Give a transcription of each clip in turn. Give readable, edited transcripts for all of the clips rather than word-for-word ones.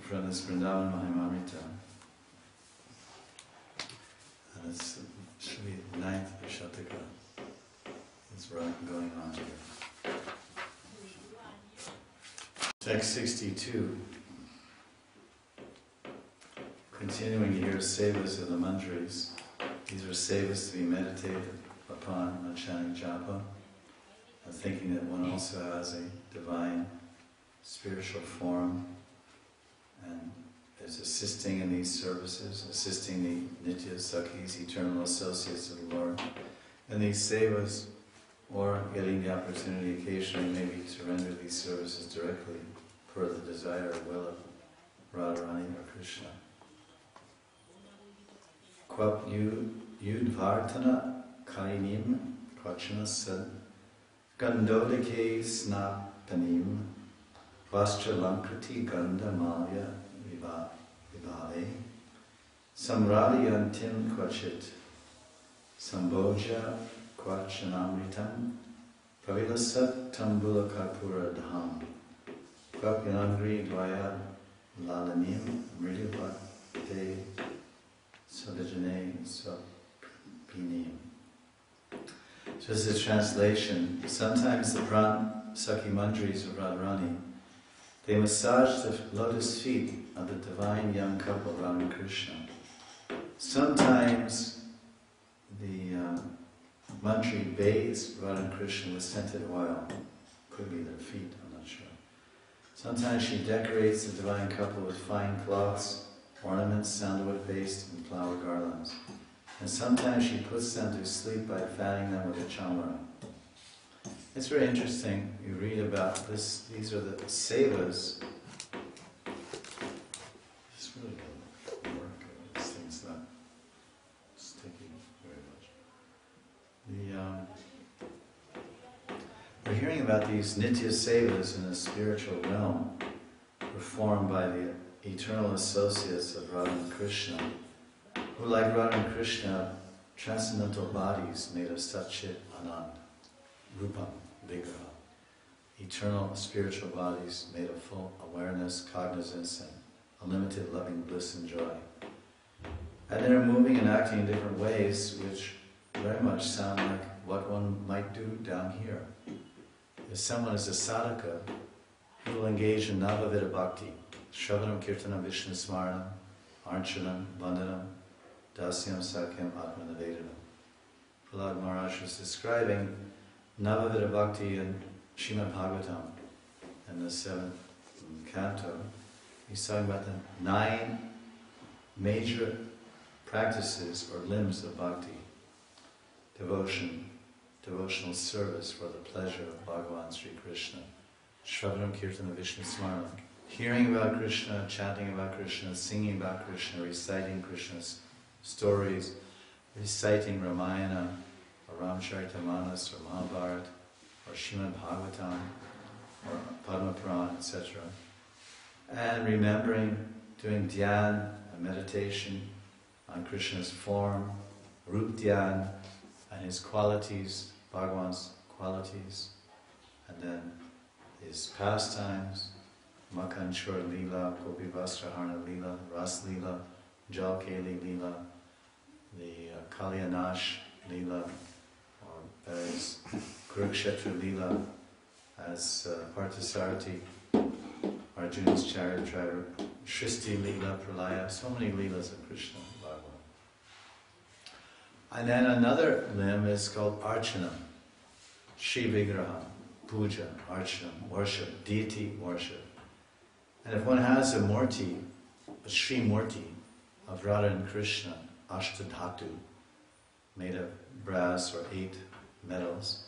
from this Vrndavana Mahimamrta. And it should be the 9th Shataka. It's going on here. Text 62. Continuing to hear sevas of the mantras. These are sevas to be meditated upon on chanting japa, and thinking that one also has a divine spiritual form and is assisting in these services, assisting the Nitya Sakhis, eternal associates of the Lord, in these sevas, or getting the opportunity occasionally maybe to render these services directly per the desire or will of Radharani or Krishna. Quap yudvartana kainim kvachana sad gandolike snapanim Vaschalankriti gandha malya vivale samradiyantim kvachit sambhoja kvachanamritam pravilasat tambula karpura dham kvapyanangri dvaya lalanim mridivate sadajane svapinim. So this is a translation. Sometimes the Sakhi Manjaris of Radharani, they massage the lotus feet of the divine young couple, Radha and Krishna. Sometimes the Mantri bathes Radha and Krishna with scented oil. Could be their feet, I'm not sure. Sometimes she decorates the divine couple with fine cloths, ornaments, sandalwood paste, and flower garlands. And sometimes she puts them to sleep by fanning them with a chamara. It's very interesting. You read about this. These are the sevas. This really doesn't work. This thing's not sticking very much. We're hearing about these nitya sevas in the spiritual realm, performed by the eternal associates of Radha and Krishna, who, like Radha and Krishna, transcendental bodies made of Satchit Anand, Rupam, Vigraha, eternal spiritual bodies made of full awareness, cognizance, and unlimited loving bliss and joy. And they're moving and acting in different ways, which very much sound like what one might do down here. If someone is a sadhaka, he will engage in Navavida Bhakti, Shravanam Kirtanam Vishnu Smaranam, Archanam, Vandanam, Dasyam Sakyam Atmanavedanam. Prahlad Maharaj was describing Navavida Bhakti in Srimad Bhagavatam in the 7th canto. He's talking about the 9 major practices or limbs of bhakti. Devotion, devotional service for the pleasure of Bhagavan Sri Krishna. Shravanam Kirtana Vishnu Smaranam. Hearing about Krishna, chanting about Krishna, singing about Krishna, reciting Krishna's stories, reciting Ramayana, or Ramcharitamanas, or Mahabharata, or Srimad Bhagavatam, or Padma Purana, etc. And remembering, doing dhyan and meditation on Krishna's form, Rup dhyan, and his qualities, Bhagavan's qualities, and then his pastimes, Makanchur Leela, Gopi Vastraharna Leela, Ras Leela, Jal Keli Leela, the Kalyanash Leela, or various Kurukshetra Leela, as Parthasarathi, Arjuna's chariot driver, Shristi Leela, Pralaya, so many Leelas of Krishna Bhagavan. And then another limb is called Archana, Shri Vigraha, Puja, Archana, worship, deity worship. And if one has a Murti, a Sri Murti of Radha and Krishna, Ashtadhatu, made of brass or 8 metals,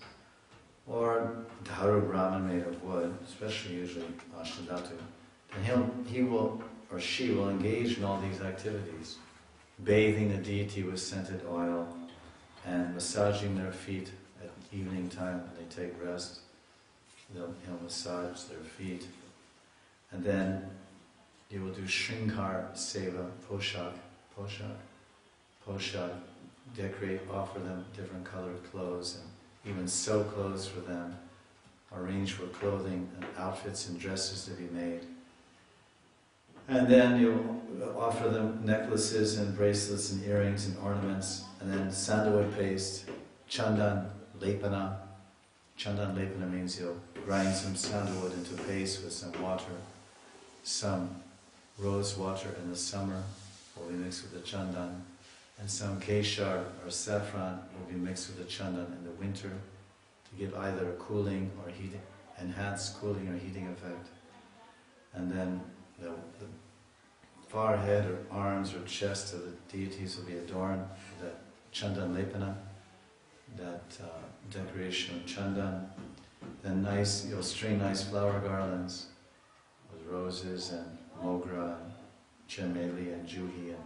or Dharu Brahman made of wood, especially usually Ashtadhatu, then he will or she will engage in all these activities, bathing the deity with scented oil and massaging their feet at evening time when they take rest. He'll massage their feet. And then you will do Shrinkar Seva, Poshak, decorate, offer them different colored clothes, and even sew clothes for them, arrange for clothing and outfits and dresses to be made. And then you offer them necklaces and bracelets and earrings and ornaments, and then sandalwood paste, chandan lepana. Chandan lepana means you'll grind some sandalwood into paste with some water. Some rose water in the summer will be mixed with the chandan, and some keshar or saffron will be mixed with the chandan in the winter to give either a cooling or heating, enhanced cooling or heating effect. And then the forehead or arms or chest of the deities will be adorned with that chandan lepana, that decoration of chandan. Then you'll string nice flower garlands with roses and mogra and chemeli and juhi and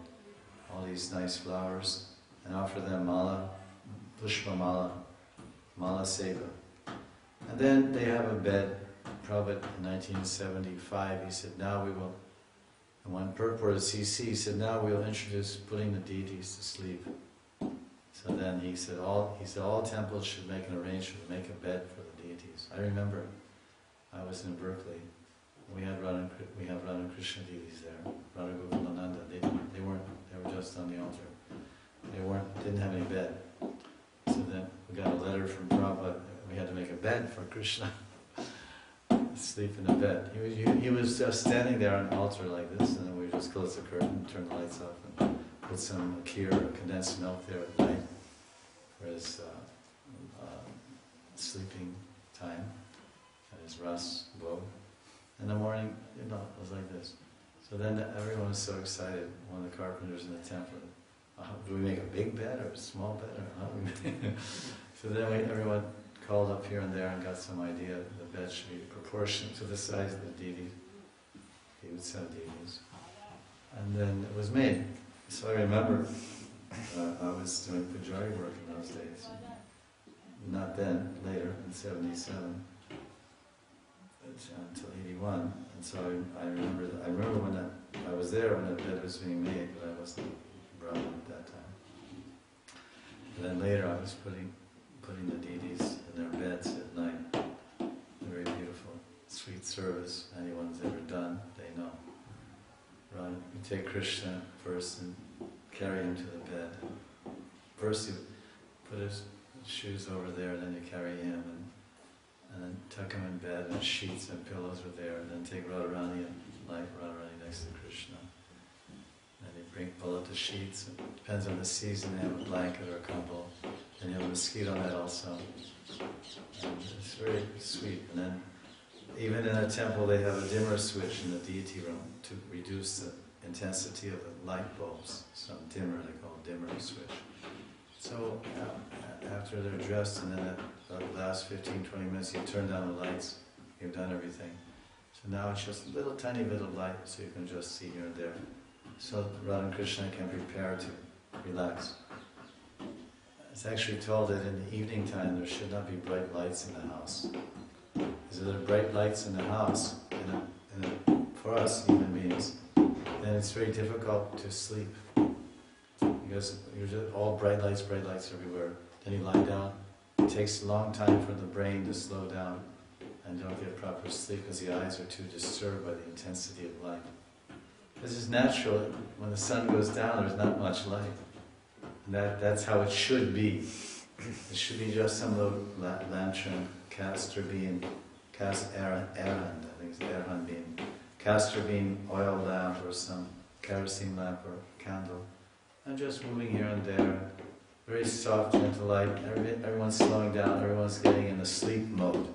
all these nice flowers, and offer them mala, pushpa mala, mala seva. And then they have a bed. Prabhupada in 1975, he said, now we will, and when purport of CC, he said, now we'll introduce putting the deities to sleep. So then he said all temples should make an arrangement to make a bed for the deities. I remember, I was in Berkeley. We have Radha-Krsna deities there, Radha Govindananda. They were just on the altar. Didn't have any bed. So then we got a letter from Prabhupada. We had to make a bed for Krishna. Sleep in a bed. He was just standing there on an altar like this, and then we just closed the curtain, turned the lights off, and put some kheer or condensed milk there at night for his sleeping time, and his ras bhog. In the morning, it was like this. So then everyone was so excited, one of the carpenters in the temple, do we make a big bed or a small bed? Or how do we make So then everyone called up here and there and got some idea that the bed should be proportionate to the size of the deity. He would send deities. And then it was made. So I remember I was doing Pujari work in those days. Not then, later, in 77. Until 81, and so I remember when I was there when the bed was being made, but I wasn't Brahman at that time. And then later I was putting the deities in their beds at night. Very beautiful, sweet service. Anyone's ever done, they know. You take Krishna first and carry him to the bed. First you put his shoes over there, then you carry him, and then tuck him in bed, and sheets and pillows were there, and then take Radharani and lie Radharani next to Krishna. And you pull out the sheets, it depends on the season, they have a blanket or a kumbal, and you have a mosquito net also. And it's very sweet. And then, even in a temple, they have a dimmer switch in the deity room to reduce the intensity of the light bulbs. Some dimmer, they call it dimmer switch. So, after they're dressed, and then the last 15-20 minutes, you turn down the lights, you've done everything. So now it's just a little tiny bit of light, so you can just see here and there. So Radha and Krishna can prepare to relax. It's actually told that in the evening time there should not be bright lights in the house. Because if there are bright lights in the house, for us human beings, then it's very difficult to sleep. Because you're just all bright lights everywhere. Then you lie down. It takes a long time for the brain to slow down and don't get proper sleep because the eyes are too disturbed by the intensity of light. This is natural. When the sun goes down, there's not much light. And that's how it should be. It should be just some little lantern, castor bean, errand, I think it's errand bean, castor bean oil lamp or some kerosene lamp or candle. And just moving here and there, very soft, gentle light. Everyone's slowing down, everyone's getting in the sleep mode.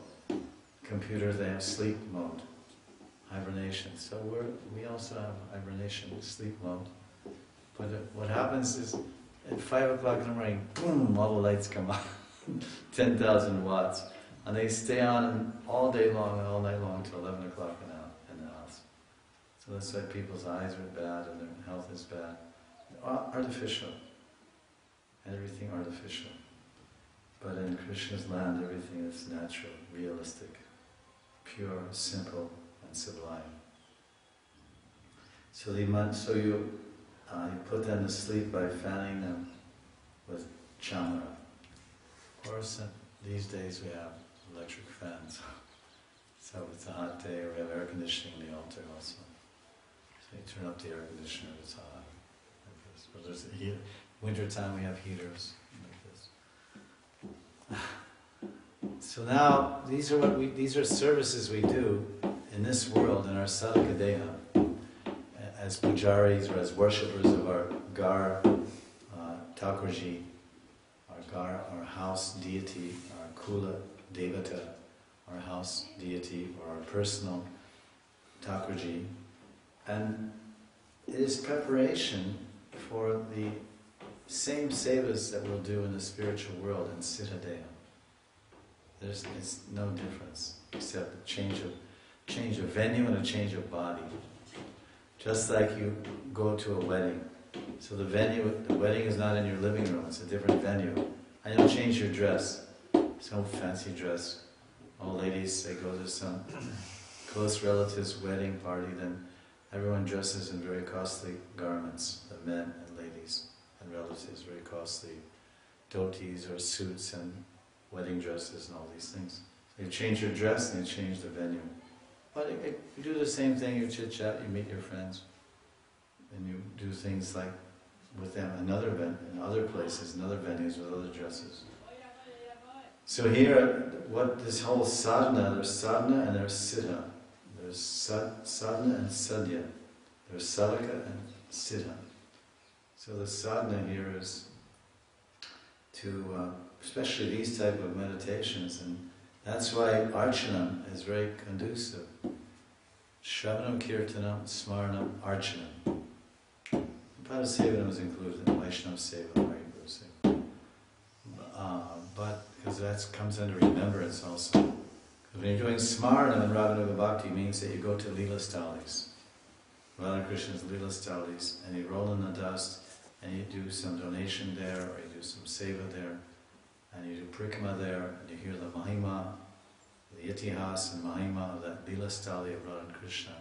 Computers, they have sleep mode, hibernation. So we also have hibernation, sleep mode. But what happens is, at 5 o'clock in the morning, boom, all the lights come on, 10,000 watts. And they stay on all day long and all night long until 11 o'clock in the house. So that's why people's eyes are bad and their health is bad. Artificial. Everything artificial. But in Krishna's land, everything is natural, realistic, pure, simple, and sublime. So you put them to sleep by fanning them with chamra. Of course, these days we have electric fans. So if it's a hot day, or we have air conditioning in the altar also. So you turn up the air conditioner, it's hot. Like this. But there's winter time we have heaters like this. So now these are services we do in this world in our sadhaka deha as pujaris or as worshippers of our Gar Thakurji, our house deity, our Kula Devata, our house deity or our personal Thakurji, and it is preparation for the same sevas that we'll do in the spiritual world in Siddha Deha. It's no difference except a change of venue and a change of body. Just like you go to a wedding. So the wedding is not in your living room, it's a different venue. And you'll change your dress. Some fancy dress. All ladies, they go to some close relative's wedding party, then everyone dresses in very costly garments, the men and ladies and relatives, very costly dhotis or suits and wedding dresses and all these things. So you change your dress and you change the venue. But you do the same thing, you chit-chat, you meet your friends, and you do things like with them in other places, in other venues, with other dresses. So here, what this whole sadhana, there's sadhana and there's siddha. There's sadhana and sadhya. There's sadhaka and siddha. So the sadhana here is to, especially these type of meditations, and that's why archanam is very conducive. Shravanam, Kirtanam, Smaranam, Archanam. Padasevanam is included in Vaishnava Seva, Hariguru Seva. But, because that comes under remembrance also. When you're doing Smaranam in Radha-Krsna Bhakti, it means that you go to Lila Stalis. Radha-Krishna's Lila Stalis, and you roll in the dust, and you do some donation there, or you do some Seva there, and you do Prikrama there, and you hear the Mahima, the Itihas and Mahima of that Lila Stali of Radha-Krishna,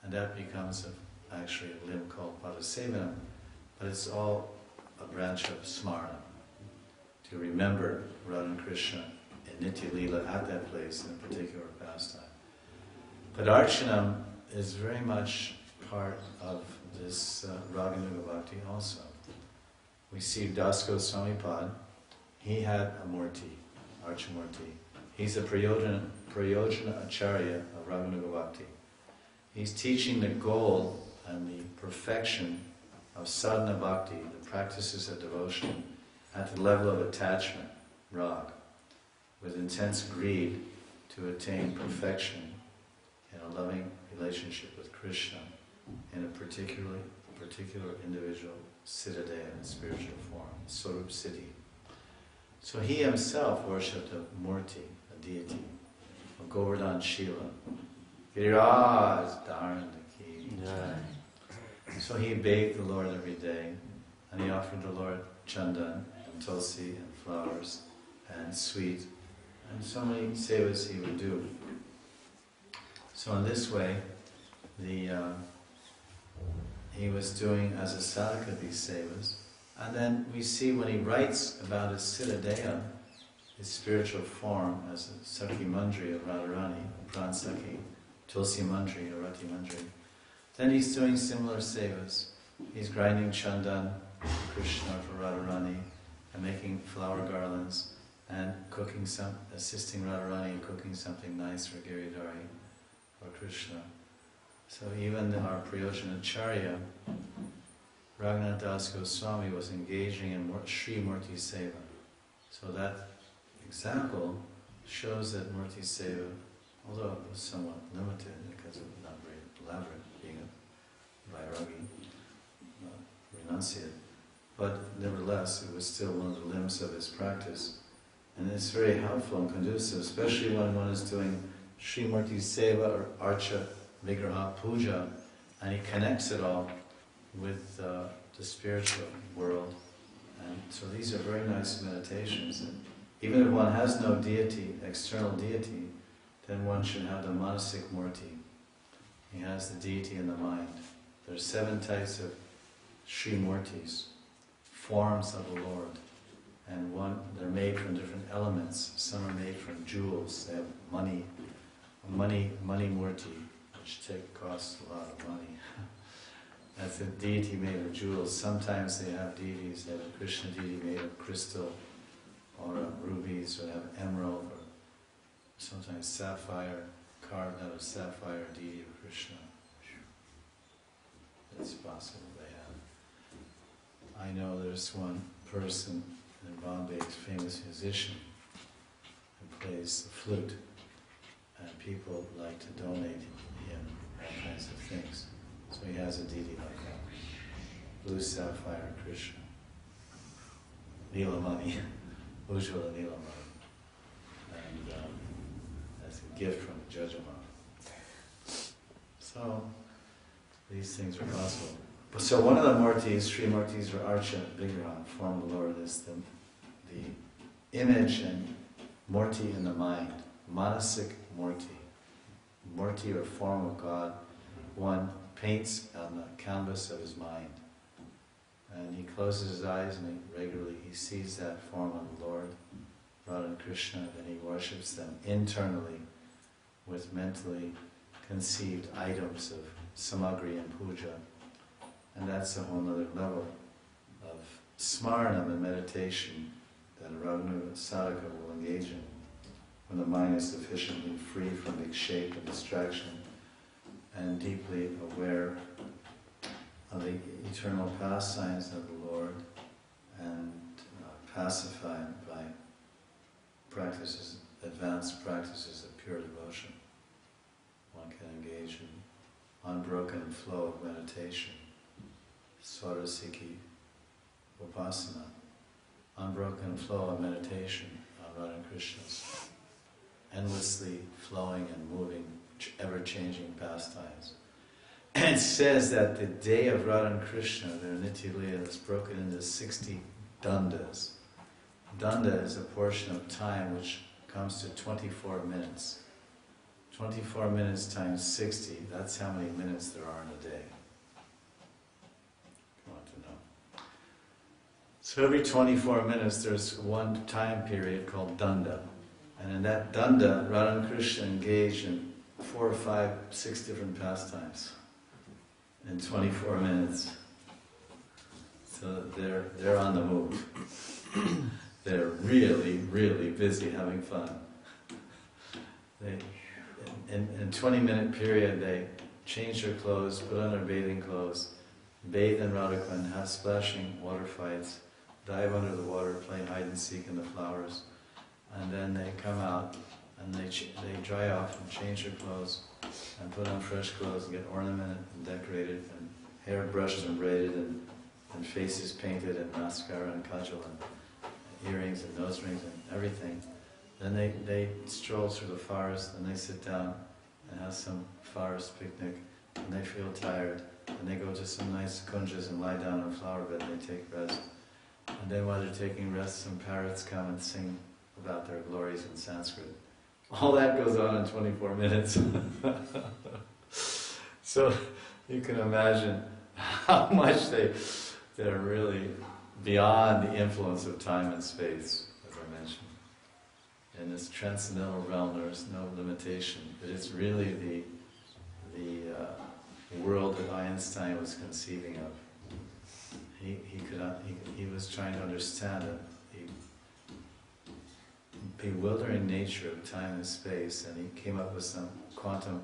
and that becomes actually a limb called Padasevanam, but it's all a branch of Smarana, to remember Radha-Krishna in Nitya Lila at that place in a particular pastime. But Archanam is very much part of this Raganuga Bhakti also. We see Das Goswami Pad, he had a Murti, Archamurti. He's a Prayojana Acharya of Raganuga Bhakti. He's teaching the goal and the perfection of sadhana bhakti, the practices of devotion, at the level of attachment, rag, with intense greed to attain perfection in a loving relationship with Krishna in a particular individual siddhadeha in spiritual form, Swarup Siddhi. So he himself worshipped a Murti, a deity, a Govardhan Shila. Viraj Dharandaki. So he bathed the Lord every day, and he offered the Lord chandan and tulsi and flowers and sweet, and so many sevas he would do. So in this way, he was doing as a sadhaka these sevas. And then we see when he writes about his siddhadeha, his spiritual form as a Sakhi Mandri of Radharani, Pran Sakhi, Tulsi Mandri or Rati Mandri, then he's doing similar sevas. He's grinding chandan for Krishna for Radharani and making flower garlands and assisting Radharani in cooking something nice for Giridhari for Krishna. So even our Prayojana Acharya, Raghunath Das Goswami, was engaging in Sri Murti Seva. So that example shows that Murti Seva, although it was somewhat limited because it was not very elaborate, being a Vairagi renunciate, but nevertheless it was still one of the limbs of his practice. And it's very helpful and conducive, especially when one is doing Sri Murti Seva or Archa Vigraha Puja, and he connects it all with the spiritual world. And so these are very nice meditations. And even if one has no deity, external deity, then one should have the Manasik Murti. He has the deity in the mind. There are 7 types of Sri Murtis, forms of the Lord. And they're made from different elements. Some are made from jewels. They have money Murti, which costs a lot of money. That's a deity made of jewels. Sometimes they have deities, they have a Krishna deity made of crystal, or rubies, or they have emerald, or sometimes sapphire, carved out of sapphire, deity of Krishna. It's possible they have. I know there's one person in Bombay, a famous musician, who plays the flute, and people like to donate him all kinds of things. So he has a deity like that. Blue sapphire Krishna. Nilamani. Ujjvala Nilamani. And that's a gift from the Jajamana. So, these things are possible. So one of the Murtis, Sri Murtis or Archa Vigraha, form of the Lord, is the image and Murti in the mind. Manasik Murti. Murti or form of God, one paints on the canvas of his mind. And he closes his eyes and he sees that form of the Lord, Radha and Krishna, and he worships them internally with mentally conceived items of samagri and puja. And that's a whole other level of smaranam and meditation that a Raghunuga sadhaka will engage in when the mind is sufficiently free from vikshepa and distraction and deeply aware of the eternal pastimes of the Lord and pacified by practices, advanced practices of pure devotion. One can engage in unbroken flow of meditation, Swarasiki Upasana, unbroken flow of meditation on Radha and Krishna's endlessly flowing and moving, ever-changing pastimes. And it says that the day of Radha and Krishna, their Nitya Leela, is broken into 60 dandas. Danda is a portion of time which comes to 24 minutes. 24 minutes times 60, that's how many minutes there are in a day. You want to know. So every 24 minutes there's one time period called danda. And in that danda, Radha and Krishna engage in 4, 5, 6 different pastimes in 24 minutes. So they're on the move. They're really, really busy having fun. In a 20-minute period, they change their clothes, put on their bathing clothes, bathe in Radha-Kund, have splashing water fights, dive under the water, play hide and seek in the flowers, and then they come out and they dry off and change their clothes and put on fresh clothes and get ornamented and decorated and hair brushed and braided and faces painted and mascara and kajal and earrings and nose rings and everything. Then they stroll through the forest and they sit down and have some forest picnic and they feel tired and they go to some nice kunjas and lie down on a flower bed and they take rest. And then while they're taking rest, some parrots come and sing about their glories in Sanskrit. All that goes on in 24 minutes. So you can imagine how much they're really beyond the influence of time and space, as I mentioned. In this transcendental realm, there is no limitation. It is really the world that Einstein was conceiving of. He was trying to understand the bewildering nature of time and space, and he came up with some quantum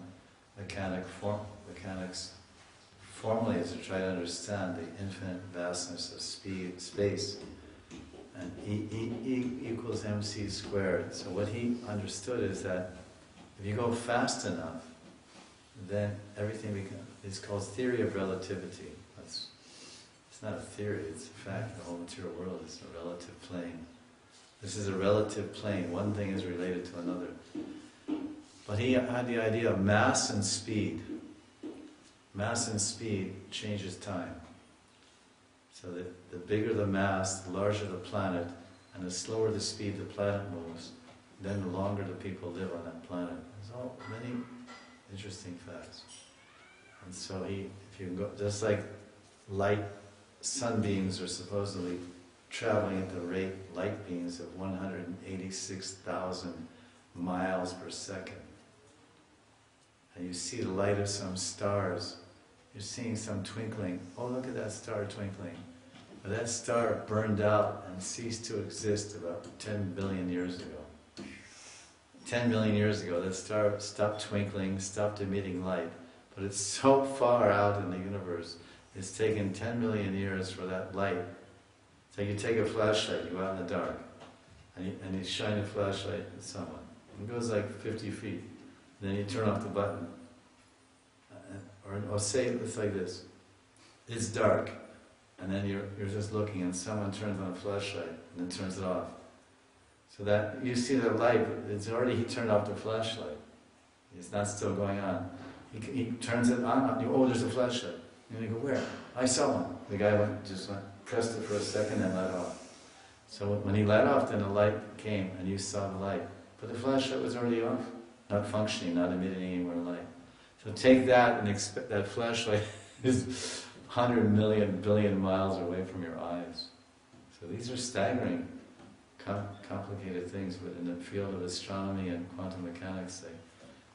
mechanics formulas to try to understand the infinite vastness of space. And E equals mc squared. So what he understood is that if you go fast enough, then everything becomes, it's called theory of relativity. It's not a theory, it's a fact. The whole material world is a relative plane. This is a relative plane. One thing is related to another. But he had the idea of mass and speed. Mass and speed changes time. So that the bigger the mass, the larger the planet, and the slower the speed the planet moves, then the longer the people live on that planet. There's all many interesting facts. And so if you go, just like light sunbeams are supposedly traveling at the rate light beams of 186,000 miles per second. And you see the light of some stars you're seeing some twinkling. Oh, look at that star twinkling. But that star burned out and ceased to exist about 10 billion years ago. 10 million years ago, that star stopped twinkling, stopped emitting light. But it's so far out in the universe, it's taken 10 million years for that light. So you take a flashlight, you go out in the dark, and you shine a flashlight at someone. It goes like 50 feet. And then you turn off the button. Or say it's like this. It's dark, and then you're just looking, and someone turns on a flashlight, and then turns it off. So that, you see the light, it's already, he turned off the flashlight. It's not still going on. He turns it on, oh, there's a flashlight. And you go, where? I saw one. The guy pressed it for a second and let off. So when he let off, then the light came and you saw the light. But the flashlight was already off, not functioning, not emitting any more light. So take that and expect that flashlight is 100 million billion miles away from your eyes. So these are staggering, complicated things, but in the field of astronomy and quantum mechanics, they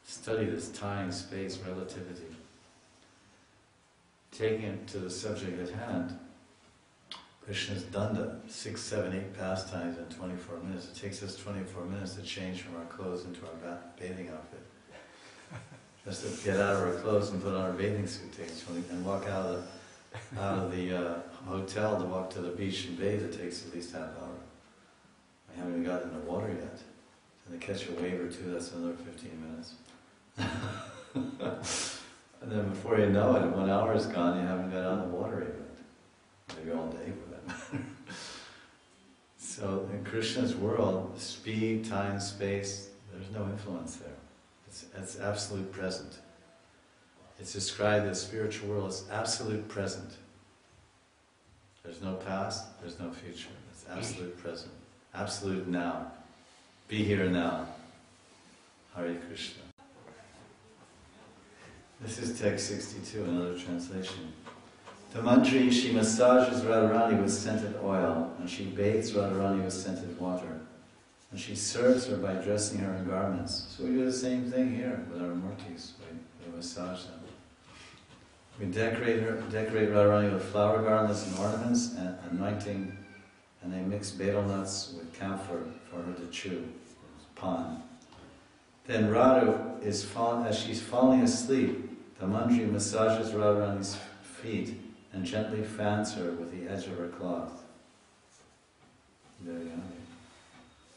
study this time, space, relativity. Taking it to the subject at hand, Krishna's danda, 6, 7, 8 pastimes in 24 minutes. It takes us 24 minutes to change from our clothes into our bathing outfit. Just to get out of our clothes and put on our bathing suit takes 20, and walk out of the hotel to walk to the beach and bathe. It takes at least half an hour. I haven't even gotten in the water yet. And to catch a wave or two, that's another 15 minutes. And then before you know it, 1 hour is gone, you haven't got out of the water yet. Maybe all day for that matter. So in Krishna's world, speed, time, space, there's no influence there. It's absolute present. It's described as spiritual world as absolute present. There's no past, there's no future. It's absolute present. Absolute now. Be here now. Hare Krishna. This is text 62, another translation. The Mantri, she massages Radharani with scented oil, and she bathes Radharani with scented water. And she serves her by dressing her in garments. So we do the same thing here with our murtis. We massage them. We decorate Radharani with flower garlands and ornaments and anointing, and they mix betel nuts with camphor for her to chew, pan. Then Radha as she's falling asleep, the Mantri massages Radharani's feet and gently fans her with the edge of her cloth. Very young.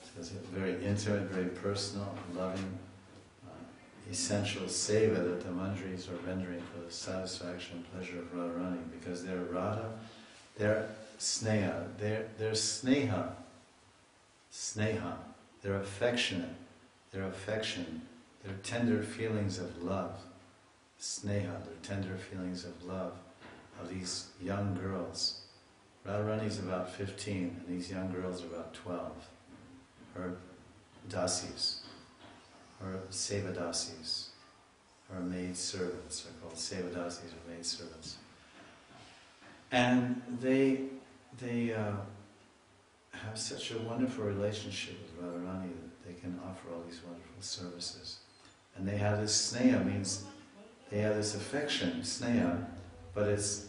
So it's a very intimate, very personal, loving, essential seva that the Mantris are rendering for the satisfaction and pleasure of Radharani, because they're Radha, they're sneha, they're sneha, they're affectionate, their affection, their tender feelings of love, sneha, their tender feelings of love of these young girls. Radharani's about 15 and these young girls are about 12. Her dasis, her sevadasis, her maid servants are called sevadasis or maid servants. And they have such a wonderful relationship with Radharani that they can offer all these wonderful services. And they have this sneha, means they have this affection, sneha, but it's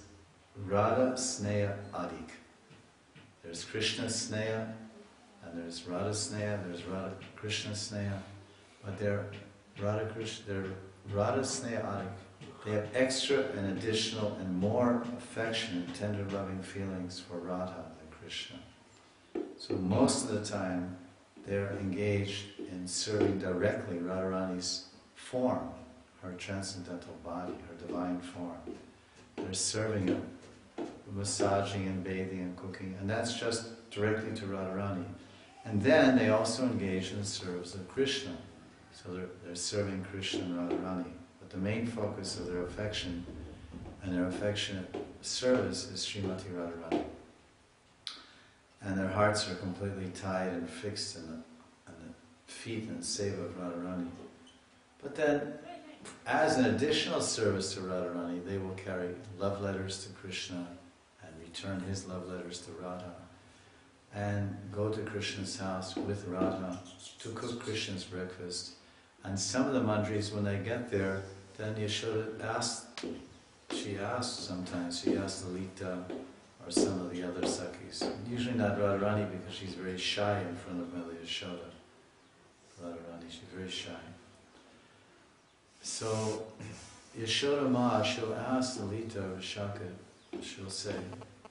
Radha Sneha Adik. There's Krishna Sneha, and there's Radha Sneha, there's Radha Krishna Sneha, but they're Radha Sneha Adik. They have extra and additional and more affection and tender loving feelings for Radha than Krishna. So most of the time they're engaged in serving directly Radharani's form, her transcendental body, her divine form. They're serving it, massaging and bathing and cooking, and that's just directly to Radharani. And then they also engage in the service of Krishna. So they're serving Krishna and Radharani. But the main focus of their affection and their affectionate service is Srimati Radharani. And their hearts are completely tied and fixed in the feet and seva of Radharani. But then, as an additional service to Radharani, they will carry love letters to Krishna and return his love letters to Radha, and go to Krishna's house with Radha to cook Krishna's breakfast. And some of the Mantris, when they get there, then Yashoda asks she asks Lalita or some of the other Sakhis. Usually not Radharani because she's very shy in front of Mother Yashoda. Radharani, she's very shy. So Yashoda Ma, she'll ask Lalita or Shaka, she'll say,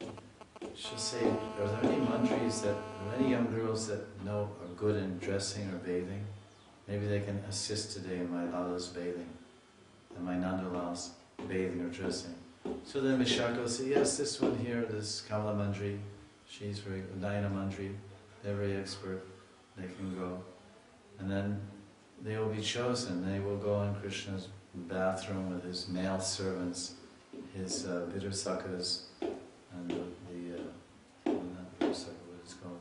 are there any mandris are there any young girls that are good in dressing or bathing? Maybe they can assist today in my Lala's bathing, and my Nandalal's bathing or dressing. So then Vishaka will say, yes, this one here, this Kamala Mandri, she's very good, Nayana Mandri, they're very expert, they can go. And then they will be chosen, they will go in Krishna's bathroom with his male servants, his Vidusakas, and what it's called?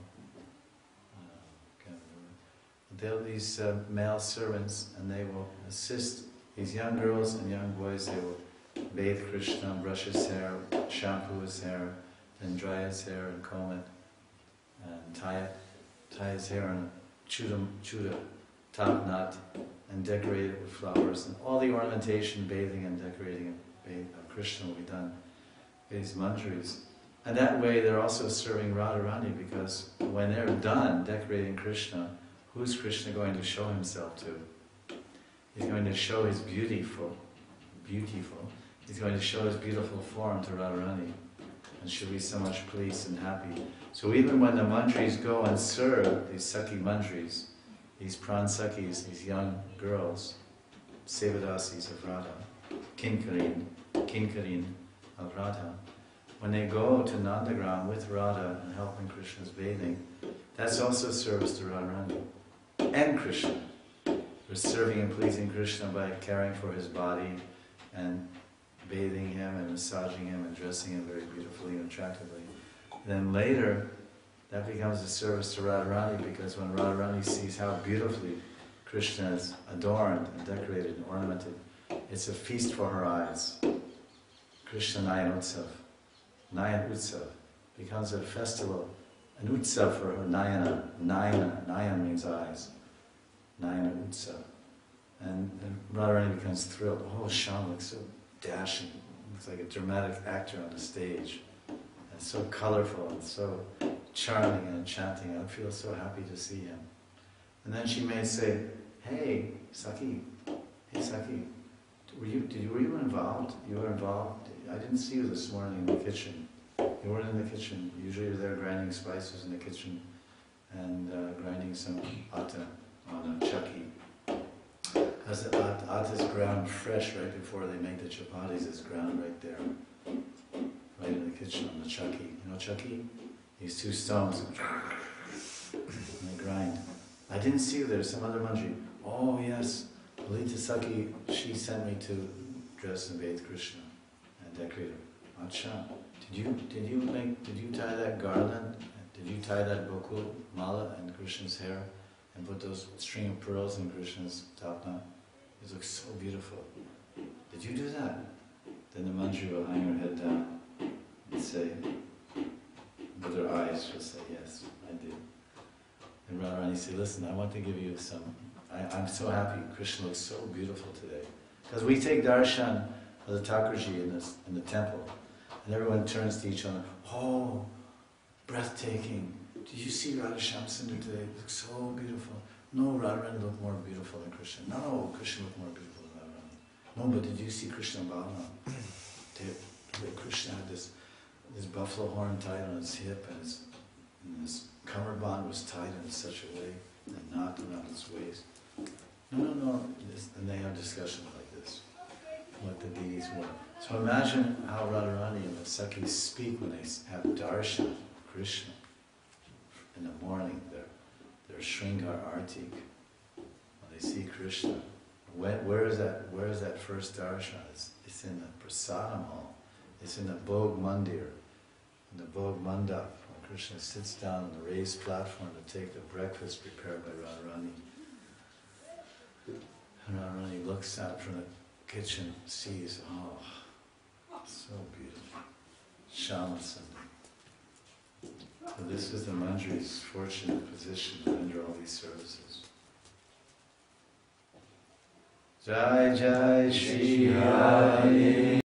They'll these male servants, and they will assist these young girls and young boys. They will bathe Krishna, brush his hair, shampoo his hair, then dry his hair and comb it, and tie his hair in a chuda top knot, and decorate it with flowers, and all the ornamentation, bathing and decorating of Krishna will be done by these manjaris. And that way they're also serving Radharani, because when they're done decorating Krishna, who's Krishna going to show himself to? He's going to show his beautiful. He's going to show his beautiful form to Radharani, and she'll be so much pleased and happy. So even when the mandris go and serve these Sakhi mandris, these pran Sakhis, these young girls, Sevadasis of Radha, Kinkarin of Radha, when they go to Nandagram with Radha and helping Krishna's bathing, that's also service to Radharani and Krishna. We're serving and pleasing Krishna by caring for his body and bathing him and massaging him and dressing him very beautifully and attractively. Then later, that becomes a service to Radharani, because when Radharani sees how beautifully Krishna is adorned and decorated and ornamented, it's a feast for her eyes. Krishna Nayan Utsav becomes a festival, an Utsav for her Nayana. Nayan means eyes. Nayana Utsav. And Radharani becomes thrilled. Oh, Shyam looks so dashing. Looks like a dramatic actor on the stage. And so colorful and so charming and enchanting. I feel so happy to see him. And then she may say, hey, Sakhi, were you involved? You were involved? I didn't see you this morning in the kitchen. You weren't in the kitchen. Usually you're there grinding spices in the kitchen and grinding some atta on a chakki. Because the atta is ground fresh right before they make the chapatis. It's ground right there, right in the kitchen on the chakki. You know chakki? These two stones, and they grind. I didn't see you there, some other mandri. Oh yes, Lalita Sakhi, she sent me to dress and bathe Krishna and decorate him. Acha, did you tie that garland? Did you tie that bokul mala in Krishna's hair and put those string of pearls in Krishna's top knot? It looks so beautiful. Did you do that? Then the mandri will hang her head down and say, with her eyes, she'll say, yes, I did. And Radharani say, listen, I want to give you some, I'm so happy Krishna looks so beautiful today. Because we take darshan of the Thakurji in the temple, and everyone turns to each other, oh, breathtaking. Did you see Radha Shamsundar today? It looks so beautiful. No, Radharani looked more beautiful than Krishna. No, Krishna looked more beautiful than Radharani. No, but did you see Krishna Balaram? Krishna had this buffalo horn tied on his hip, and his cummerbund was tied in such a way, and knot around his waist. No. And they have discussions like this, what the deities were. So imagine how Radharani and the Sakhis speak when they have darshan of Krishna in the morning, their Shringar Artik, when they see Krishna. Where is that first darshan? It's in the Prasadam hall. It's in the Bhog Mandir, in the Bhog Mandap, when Krishna sits down on the raised platform to take the breakfast prepared by Radharani. And Radharani looks out from the kitchen, sees, oh, so beautiful. Shyama Sundar. So this is the mandri's fortunate position to render all these services. Jai Jai Shri Hari.